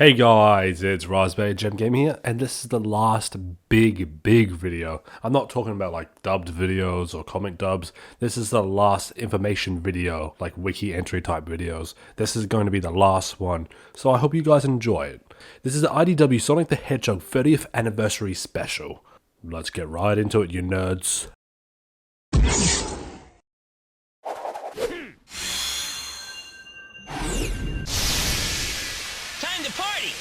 Hey guys, it's Raspberry Gem Gaming here, and this is the last big video. I'm not talking about like dubbed videos or comic dubs. This is the last information video, like wiki entry type videos. This is going to be the last one, so I hope you guys enjoy it. This is the IDW Sonic the Hedgehog 30th Anniversary Special. Let's get right into it, you nerds. Time to party!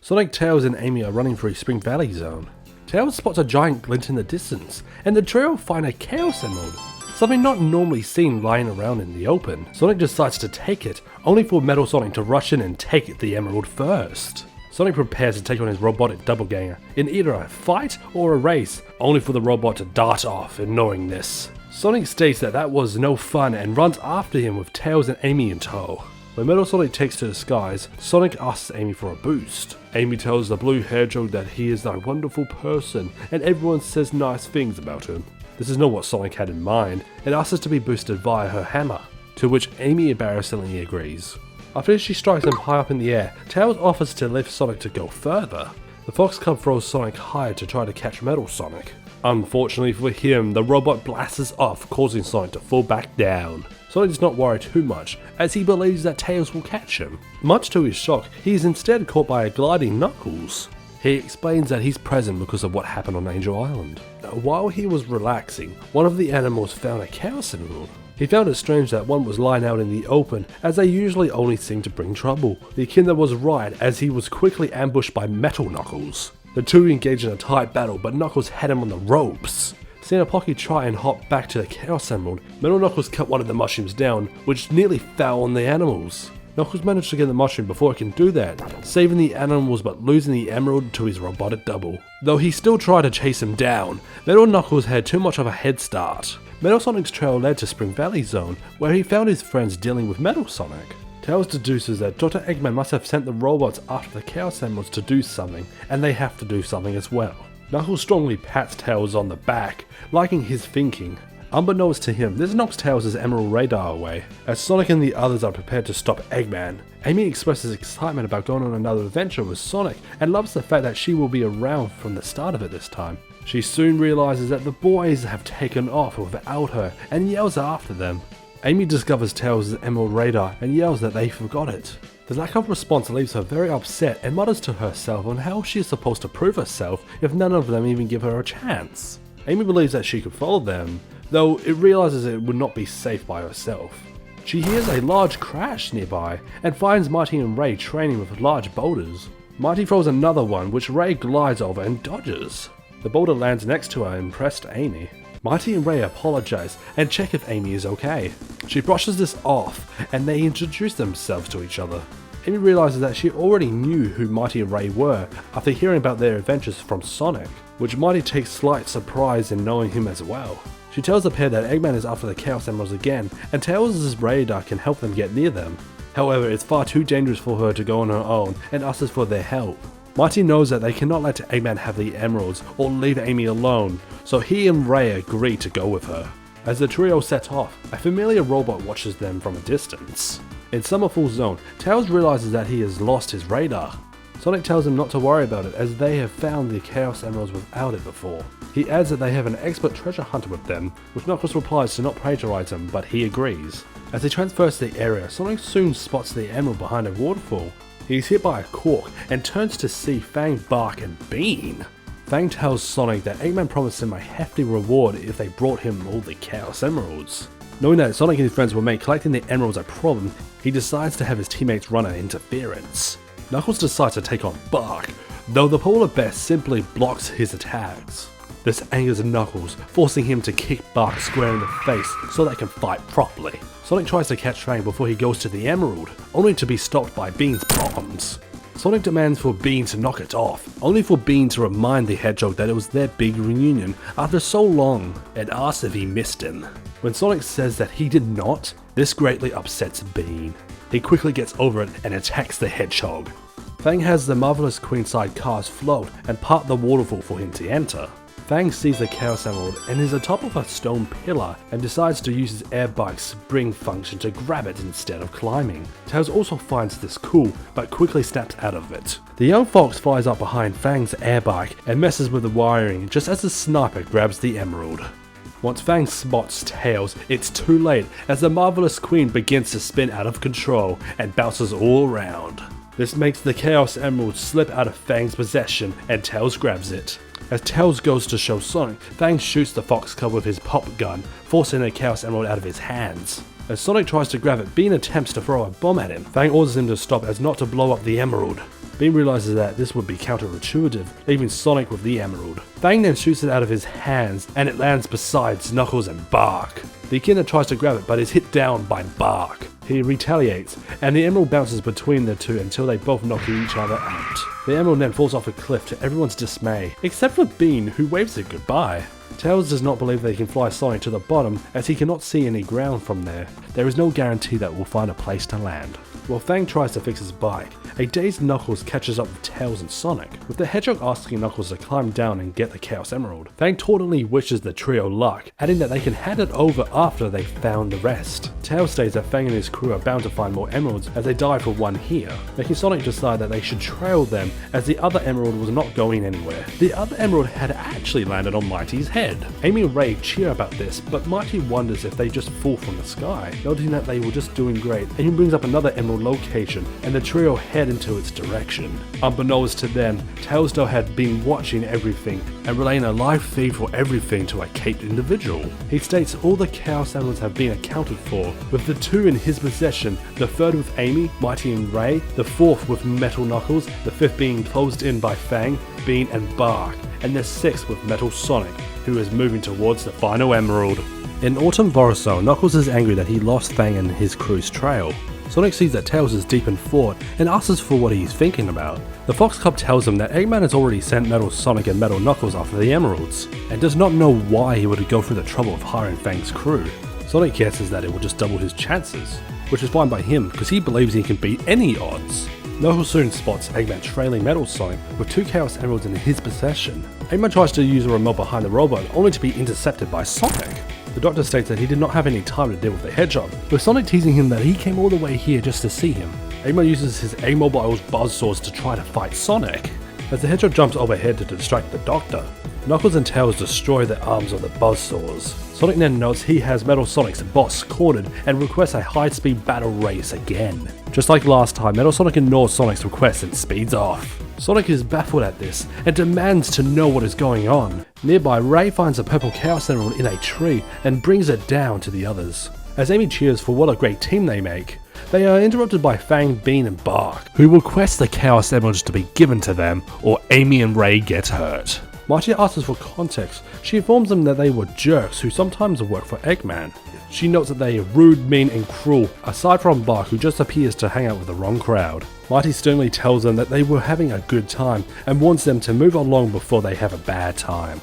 Sonic, Tails and Amy are running through Spring Valley Zone. Tails spots a giant glint in the distance, and the trio find a Chaos Emerald, something not normally seen lying around in the open. Sonic decides to take it, only for Metal Sonic to rush in and take the emerald first. Sonic prepares to take on his robotic doppelganger in either a fight or a race, only for the robot to dart off, ignoring this. Sonic states that was no fun and runs after him with Tails and Amy in tow. When Metal Sonic takes to the skies, Sonic asks Amy for a boost. Amy tells the blue hedgehog that he is a wonderful person and everyone says nice things about him. This is not what Sonic had in mind and asks us to be boosted via her hammer, to which Amy embarrassingly agrees. After she strikes him high up in the air, Tails offers to lift Sonic to go further. The Fox Cub throws Sonic higher to try to catch Metal Sonic. Unfortunately for him, the robot blasts off, causing Sonic to fall back down. Sonic does not worry too much, as he believes that Tails will catch him. Much to his shock, he is instead caught by a gliding Knuckles. He explains that he's present because of what happened on Angel Island. While he was relaxing, one of the animals found a Chaos Emerald. He found it strange that one was lying out in the open, as they usually only seem to bring trouble. The Echidna was right, as he was quickly ambushed by Metal Knuckles. The two engaged in a tight battle, but Knuckles had him on the ropes. Seeing a Pocky try and hop back to the Chaos Emerald, Metal Knuckles cut one of the mushrooms down, which nearly fell on the animals. Knuckles managed to get the mushroom before he can do that, saving the animals but losing the emerald to his robotic double. Though he still tried to chase him down, Metal Knuckles had too much of a head start. Metal Sonic's trail led to Spring Valley Zone, where he found his friends dealing with Metal Sonic. Tails deduces that Dr. Eggman must have sent the robots after the Chaos Emeralds to do something, and they have to do something as well. Knuckles strongly pats Tails on the back, liking his thinking. Unbeknownst to him, this knocks Tails' emerald radar away, as Sonic and the others are prepared to stop Eggman. Amy expresses excitement about going on another adventure with Sonic, and loves the fact that she will be around from the start of it this time. She soon realizes that the boys have taken off without her, and yells after them. Amy discovers Tails' emerald radar, and yells that they forgot it. The lack of response leaves her very upset and mutters to herself on how she is supposed to prove herself if none of them even give her a chance. Amy believes that she could follow them, though it realizes it would not be safe by herself. She hears a large crash nearby and finds Mighty and Ray training with large boulders. Mighty throws another one which Ray glides over and dodges. The boulder lands next to her, impressed Amy. Mighty and Ray apologize and check if Amy is okay. She brushes this off and they introduce themselves to each other. Amy realizes that she already knew who Mighty and Ray were after hearing about their adventures from Sonic, which Mighty takes slight surprise in knowing him as well. She tells the pair that Eggman is after the Chaos Emeralds again, and Tails' radar can help them get near them. However, it's far too dangerous for her to go on her own and asks for their help. Mighty knows that they cannot let Eggman have the emeralds or leave Amy alone, so he and Ray agree to go with her. As the trio set off, a familiar robot watches them from a distance. In Summerfall Zone, Tails realizes that he has lost his radar. Sonic tells him not to worry about it as they have found the Chaos Emeralds without it before. He adds that they have an expert treasure hunter with them, which Knuckles replies to not plagiarize him, but he agrees. As he transfers to the area, Sonic soon spots the emerald behind a waterfall. He is hit by a cork and turns to see Fang bark and Bean. Fang tells Sonic that Eggman promised him a hefty reward if they brought him all the Chaos Emeralds. Knowing that Sonic and his friends will make collecting the emeralds a problem, he decides to have his teammates run an interference. Knuckles decides to take on Bark, though the polar bear simply blocks his attacks. This angers Knuckles, forcing him to kick Bark square in the face so they can fight properly. Sonic tries to catch Fang before he goes to the emerald, only to be stopped by Bean's bombs. Sonic demands for Bean to knock it off, only for Bean to remind the Hedgehog that it was their big reunion after so long, and asks if he missed him. When Sonic says that he did not, this greatly upsets Bean. He quickly gets over it and attacks the hedgehog. Fang has the Marvelous Queenside cars float and part the waterfall for him to enter. Fang sees the Chaos Emerald and is atop of a stone pillar and decides to use his air bike's spring function to grab it instead of climbing. Tails also finds this cool but quickly snaps out of it. The young fox flies up behind Fang's air bike and messes with the wiring just as the sniper grabs the emerald. Once Fang spots Tails, it's too late as the Marvelous Queen begins to spin out of control and bounces all around. This makes the Chaos Emerald slip out of Fang's possession and Tails grabs it. As Tails goes to show Sonic, Fang shoots the fox cub with his pop gun, forcing the Chaos Emerald out of his hands. As Sonic tries to grab it, Bean attempts to throw a bomb at him. Fang orders him to stop as not to blow up the emerald. Bean realizes that this would be counterintuitive, leaving Sonic with the emerald. Fang then shoots it out of his hands and it lands beside Knuckles and Bark. The Echidna tries to grab it but is hit down by Bark. He retaliates, and the emerald bounces between the two until they both knock each other out. The emerald then falls off a cliff to everyone's dismay, except for Bean, who waves it goodbye. Tails does not believe they can fly Sonic to the bottom as he cannot see any ground from there. There is no guarantee that we'll find a place to land. While Fang tries to fix his bike, a dazed Knuckles catches up with Tails and Sonic, with the hedgehog asking Knuckles to climb down and get the Chaos Emerald. Fang tauntingly wishes the trio luck, adding that they can hand it over after they've found the rest. Tails states that Fang and his crew are bound to find more emeralds as they die for one here, making Sonic decide that they should trail them as the other emerald was not going anywhere. The other emerald had actually landed on Mighty's head. Amy and Ray cheer about this, but Mighty wonders if they just fall from the sky, noting that they were just doing great, and he brings up another emerald location, and the trio head into its direction. Unbeknownst to them, Tails though had been watching everything and relaying a live feed for everything to a caped individual. He states all the Chaos Emeralds have been accounted for, with the 2 in his possession, the 3rd with Amy, Mighty and Ray, the 4th with Metal Knuckles, the 5th being closed in by Fang, Bean and Bark, and the 6th with Metal Sonic, who is moving towards the final emerald. In Autumn Vorosol, Knuckles is angry that he lost Fang and his crew's trail. Sonic sees that Tails is deep in thought and asks for what he's thinking about. The Fox Cub tells him that Eggman has already sent Metal Sonic and Metal Knuckles after the emeralds, and does not know why he would go through the trouble of hiring Fang's crew. Sonic guesses that it will just double his chances, which is fine by him because he believes he can beat any odds. Knuckles soon spots Eggman trailing Metal Sonic with 2 Chaos Emeralds in his possession. Eggman tries to use a remote behind the robot only to be intercepted by Sonic. The Doctor states that he did not have any time to deal with the hedgehog, with Sonic teasing him that he came all the way here just to see him. Eggman uses his Eggmobile's buzzsaws to try to fight Sonic. As the hedgehog jumps overhead to distract the Doctor, Knuckles and Tails destroy the arms of the buzzsaws. Sonic then notes he has Metal Sonic's boss cornered and requests a high-speed battle race again. Just like last time, Metal Sonic ignores Sonic's request and speeds off. Sonic is baffled at this and demands to know what is going on. Nearby, Ray finds a purple Chaos Emerald in a tree and brings it down to the others. As Amy cheers for what a great team they make, they are interrupted by Fang, Bean and Bark, who request the Chaos Emeralds to be given to them or Amy and Ray get hurt. Mighty asks for context. She informs them that they were jerks who sometimes work for Eggman. She notes that they are rude, mean and cruel, aside from Bark who just appears to hang out with the wrong crowd. Mighty sternly tells them that they were having a good time and warns them to move along before they have a bad time.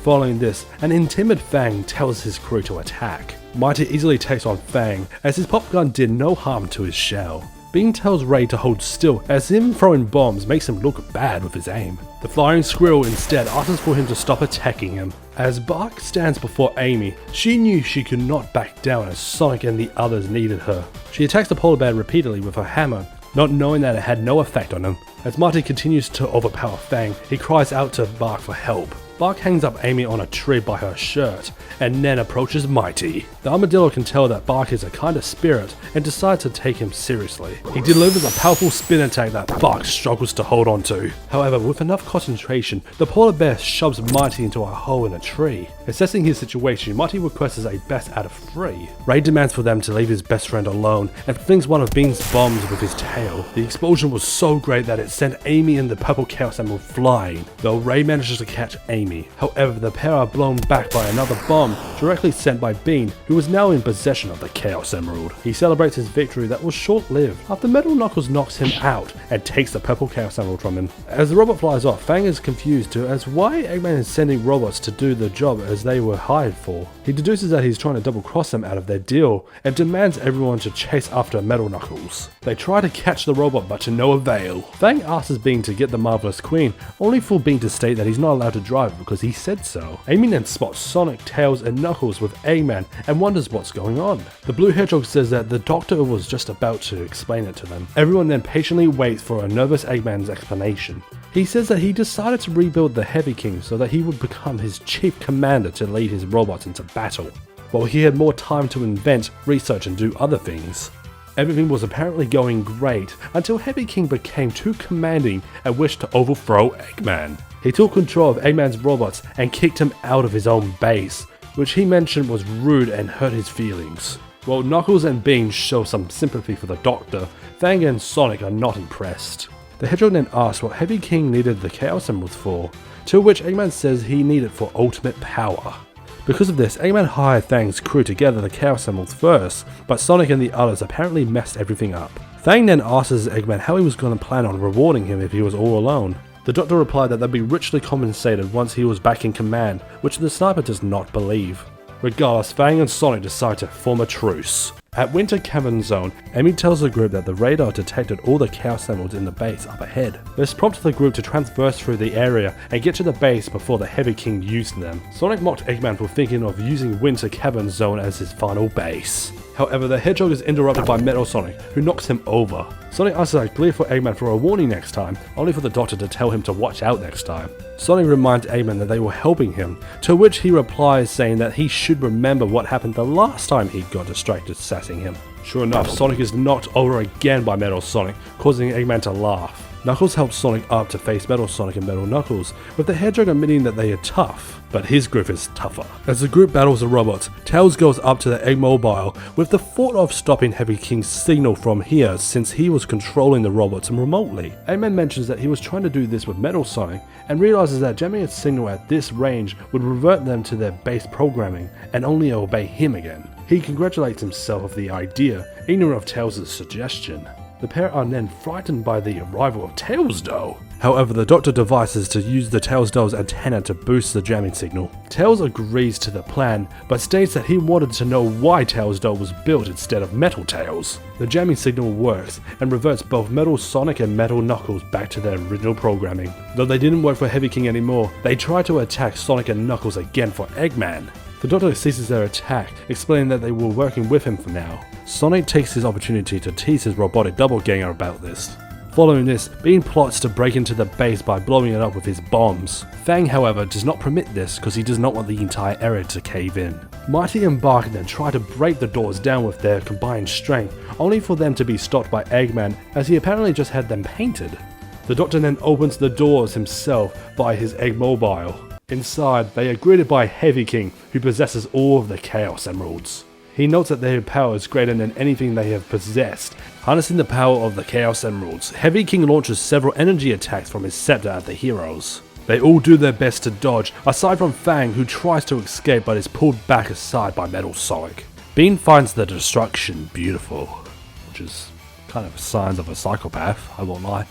Following this, an timid Fang tells his crew to attack. Mighty easily takes on Fang as his pop gun did no harm to his shell. Bean tells Ray to hold still as him throwing bombs makes him look bad with his aim. The flying squirrel instead asks for him to stop attacking him. As Bark stands before Amy, she knew she could not back down as Sonic and the others needed her. She attacks the polar bear repeatedly with her hammer, not knowing that it had no effect on him. As Mighty continues to overpower Fang, he cries out to Bark for help. Bark hangs up Amy on a tree by her shirt, and then approaches Mighty. The armadillo can tell that Bark is a kind of spirit, and decides to take him seriously. He delivers a powerful spin attack that Bark struggles to hold on to. However, with enough concentration, the polar bear shoves Mighty into a hole in a tree. Assessing his situation, Mighty requests a best out of 3. Ray demands for them to leave his best friend alone, and flings one of Bean's bombs with his tail. The explosion was so great that it sent Amy and the purple Chaos Emerald flying, though Ray manages to catch Amy. Amy. However, the pair are blown back by another bomb directly sent by Bean, who is now in possession of the Chaos Emerald. He celebrates his victory that was short-lived after Metal Knuckles knocks him out and takes the purple Chaos Emerald from him. As the robot flies off, Fang is confused as why Eggman is sending robots to do the job as they were hired for. He deduces that he's trying to double-cross them out of their deal and demands everyone to chase after Metal Knuckles. They try to catch the robot but to no avail. Fang asks Bean to get the Marvelous Queen, only for Bean to state that he's not allowed to drive because he said so. Amy then spots Sonic, Tails and Knuckles with Eggman and wonders what's going on. The Blue Hedgehog says that the doctor was just about to explain it to them. Everyone then patiently waits for a nervous Eggman's explanation. He says that he decided to rebuild the Heavy King so that he would become his chief commander to lead his robots into battle, while he had more time to invent, research and do other things. Everything was apparently going great until Heavy King became too commanding and wished to overthrow Eggman. He took control of Eggman's robots and kicked him out of his own base, which he mentioned was rude and hurt his feelings. While Knuckles and Bean show some sympathy for the Doctor, Fang and Sonic are not impressed. The Hedgehog then asks what Heavy King needed the Chaos Emeralds for, to which Eggman says he needed for ultimate power. Because of this, Eggman hired Fang's crew to gather the Chaos Emeralds first, but Sonic and the others apparently messed everything up. Fang then asks Eggman how he was going to plan on rewarding him if he was all alone. The Doctor replied that they'd be richly compensated once he was back in command, which the Sniper does not believe. Regardless, Fang and Sonic decide to form a truce. At Winter Cavern Zone, Amy tells the group that the radar detected all the Chaos Emeralds in the base up ahead. This prompts the group to transverse through the area and get to the base before the Heavy King used them. Sonic mocked Eggman for thinking of using Winter Cavern Zone as his final base. However, the Hedgehog is interrupted by Metal Sonic, who knocks him over. Sonic asks a clear for Eggman for a warning next time, only for the Doctor to tell him to watch out next time. Sonic reminds Eggman that they were helping him, to which he replies saying that he should remember what happened the last time he got distracted sassing him. Sure enough, Sonic is knocked over again by Metal Sonic, causing Eggman to laugh. Knuckles helps Sonic up to face Metal Sonic and Metal Knuckles, with the Hedgehog admitting that they are tough, but his group is tougher. As the group battles the robots, Tails goes up to the Eggmobile with the thought of stopping Heavy King's signal from here since he was controlling the robots remotely. Eggman mentions that he was trying to do this with Metal Sonic and realizes that jamming its signal at this range would revert them to their base programming and only obey him again. He congratulates himself of the idea, ignorant of Tails' suggestion. The pair are then frightened by the arrival of Tails Doll. However, the Doctor devises to use the Tails Doll's antenna to boost the jamming signal. Tails agrees to the plan, but states that he wanted to know why Tails Doll was built instead of Metal Tails. The jamming signal works, and reverts both Metal Sonic and Metal Knuckles back to their original programming. Though they didn't work for Heavy King anymore, they try to attack Sonic and Knuckles again for Eggman. The Doctor ceases their attack, explaining that they were working with him for now. Sonic takes his opportunity to tease his robotic doppelganger about this. Following this, Bean plots to break into the base by blowing it up with his bombs. Fang, however, does not permit this because he does not want the entire area to cave in. Mighty and Bark then try to break the doors down with their combined strength, only for them to be stopped by Eggman, as he apparently just had them painted. The Doctor then opens the doors himself by his Eggmobile. Inside, they are greeted by Heavy King, who possesses all of the Chaos Emeralds. He notes that their power is greater than anything they have possessed. Harnessing the power of the Chaos Emeralds, Heavy King launches several energy attacks from his scepter at the heroes. They all do their best to dodge, aside from Fang, who tries to escape but is pulled back aside by Metal Sonic. Bean finds the destruction beautiful, which is kind of signs of a psychopath, I won't lie.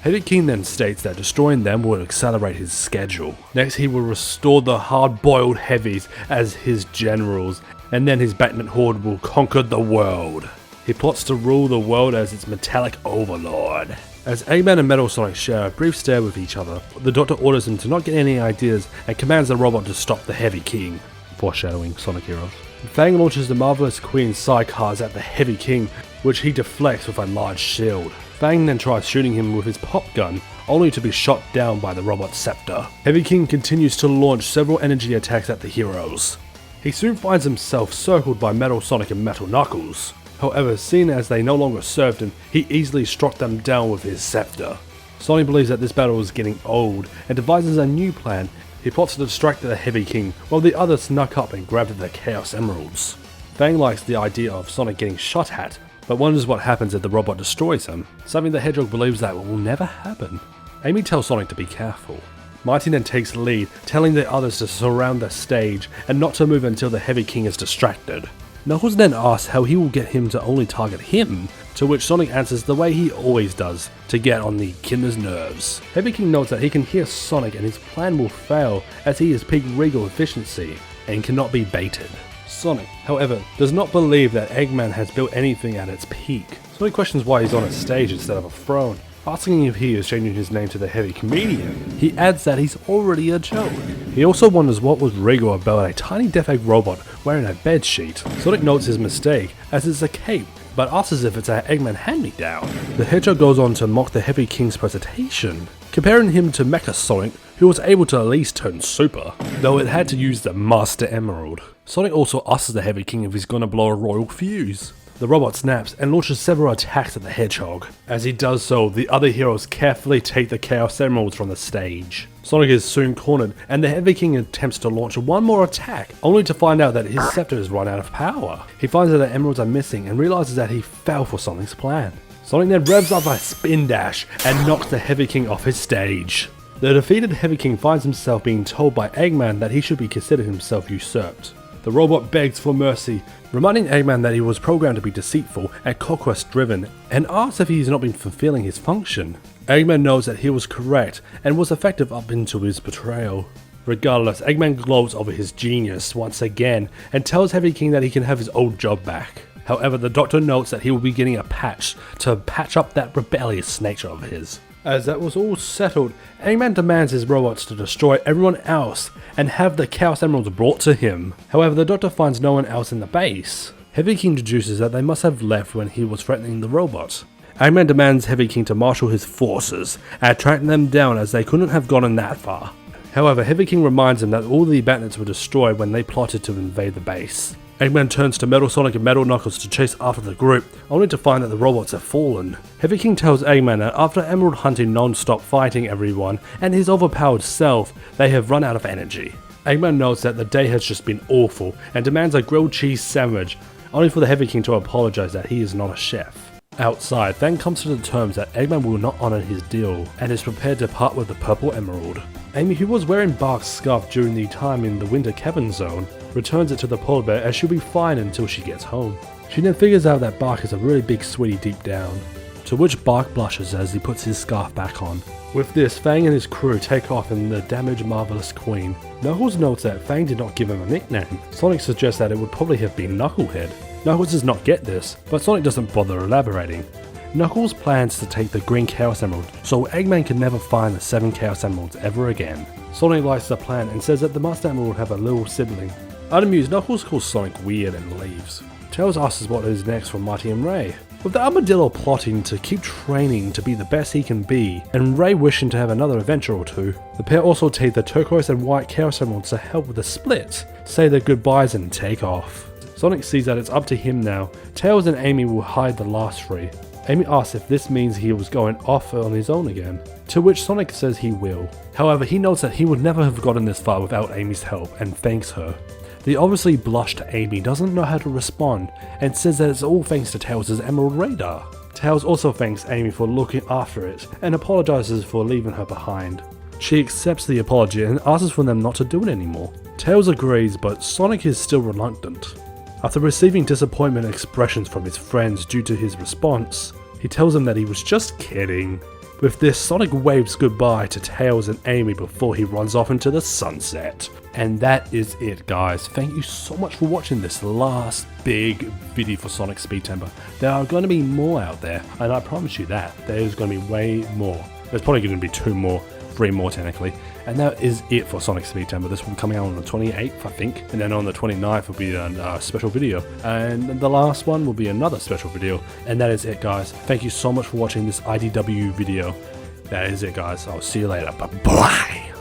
Heavy King then states that destroying them will accelerate his schedule. Next, he will restore the hard-boiled heavies as his generals, and then his Batman horde will conquer the world. He plots to rule the world as its metallic overlord. As Eggman and Metal Sonic share a brief stare with each other, the Doctor orders him to not get any ideas and commands the robot to stop the Heavy King. Foreshadowing Sonic Heroes. Fang launches the Marvelous Queen's sidecars at the Heavy King, which he deflects with a large shield. Fang then tries shooting him with his pop gun, only to be shot down by the robot's scepter. Heavy King continues to launch several energy attacks at the heroes. He soon finds himself circled by Metal Sonic and Metal Knuckles. However, seeing as they no longer served him, he easily struck them down with his scepter. Sonic believes that this battle is getting old and devises a new plan. He plots to distract the Heavy King, while the others snuck up and grabbed the Chaos Emeralds. Fang likes the idea of Sonic getting shot at, but wonders what happens if the robot destroys him, something the Hedgehog believes that will never happen. Amy tells Sonic to be careful. Mighty then takes the lead, telling the others to surround the stage and not to move until the Heavy King is distracted. Knuckles then asks how he will get him to only target him, to which Sonic answers the way he always does, to get on the killer's nerves. Heavy King notes that he can hear Sonic and his plan will fail as he is peak Regal efficiency and cannot be baited. Sonic, however, does not believe that Eggman has built anything at its peak, so he questions why he's on a stage instead of a throne. Asking if he is changing his name to the Heavy Comedian, he adds that he's already a joke. He also wonders what was regal about a tiny Death Egg robot wearing a bed sheet. Sonic notes his mistake, as it's a cape, but asks if it's an Eggman hand-me-down. The Hedgehog goes on to mock the Heavy King's presentation, comparing him to Mecha Sonic, who was able to at least turn super, though it had to use the Master Emerald. Sonic also asks the Heavy King if he's gonna blow a royal fuse. The robot snaps and launches several attacks at the Hedgehog. As he does so, the other heroes carefully take the Chaos Emeralds from the stage. Sonic is soon cornered, and the Heavy King attempts to launch one more attack, only to find out that his scepter has run out of power. He finds that the emeralds are missing and realizes that he fell for Sonic's plan. Sonic then revs up a spin dash and knocks the Heavy King off his stage. The defeated Heavy King finds himself being told by Eggman that he should be considered himself usurped. The robot begs for mercy, reminding Eggman that he was programmed to be deceitful and conquest driven, and asks if he's not been fulfilling his function. Eggman knows that he was correct and was effective up into his betrayal. Regardless, Eggman gloats over his genius once again and tells Heavy King that he can have his old job back. However, the Doctor notes that he will be getting a patch to patch up that rebellious nature of his. As that was all settled, Eggman demands his robots to destroy everyone else and have the Chaos Emeralds brought to him. However, the Doctor finds no one else in the base. Heavy King deduces that they must have left when he was threatening the robots. Eggman demands Heavy King to marshal his forces and track them down as they couldn't have gotten that far. However, Heavy King reminds him that all the bandits were destroyed when they plotted to invade the base. Eggman turns to Metal Sonic and Metal Knuckles to chase after the group, only to find that the robots have fallen. Heavy King tells Eggman that after Emerald hunting non-stop fighting everyone and his overpowered self, they have run out of energy. Eggman notes that the day has just been awful and demands a grilled cheese sandwich, only for the Heavy King to apologize that he is not a chef. Outside, Fang comes to the terms that Eggman will not honor his deal and is prepared to part with the Purple Emerald. Amy, who was wearing Bark's scarf during the time in the Winter Cabin Zone, returns it to the polar bear as she'll be fine until she gets home. She then figures out that Bark is a really big sweetie deep down, to which Bark blushes as he puts his scarf back on. With this, Fang and his crew take off in the damaged Marvelous Queen. Knuckles notes that Fang did not give him a nickname. Sonic suggests that it would probably have been Knucklehead. Knuckles does not get this, but Sonic doesn't bother elaborating. Knuckles plans to take the green Chaos Emerald, so Eggman can never find the 7 Chaos Emeralds ever again. Sonic likes the plan and says that the Master Emerald will have a little sibling. Unamused, Knuckles calls Sonic weird and leaves. Tails asks what is next for Mighty and Ray. With the Armadillo plotting to keep training to be the best he can be, and Ray wishing to have another adventure or two, the pair also take the turquoise and white Chaos Emeralds to help with the split, say their goodbyes and take off. Sonic sees that it's up to him now. Tails and Amy will hide the last 3. Amy asks if this means he was going off on his own again, to which Sonic says he will. However, he notes that he would never have gotten this far without Amy's help and thanks her. The obviously blushed Amy doesn't know how to respond and says that it's all thanks to Tails' Emerald Radar. Tails also thanks Amy for looking after it and apologizes for leaving her behind. She accepts the apology and asks for them not to do it anymore. Tails agrees, but Sonic is still reluctant. After receiving disappointment expressions from his friends due to his response, he tells them that he was just kidding. With this, Sonic waves goodbye to Tails and Amy before he runs off into the sunset. And that is it, guys. Thank you so much for watching this last big video for Sonic Speed Temper. There are going to be more out there, and I promise you that. There's going to be way more. There's probably going to be 2 more, 3 more technically. And that is it for Sonic Speed Temper. This will be coming out on the 28th, I think. And then on the 29th will be a special video. And the last one will be another special video. And that is it, guys. Thank you so much for watching this IDW video. That is it, guys. I'll see you later. Bye-bye.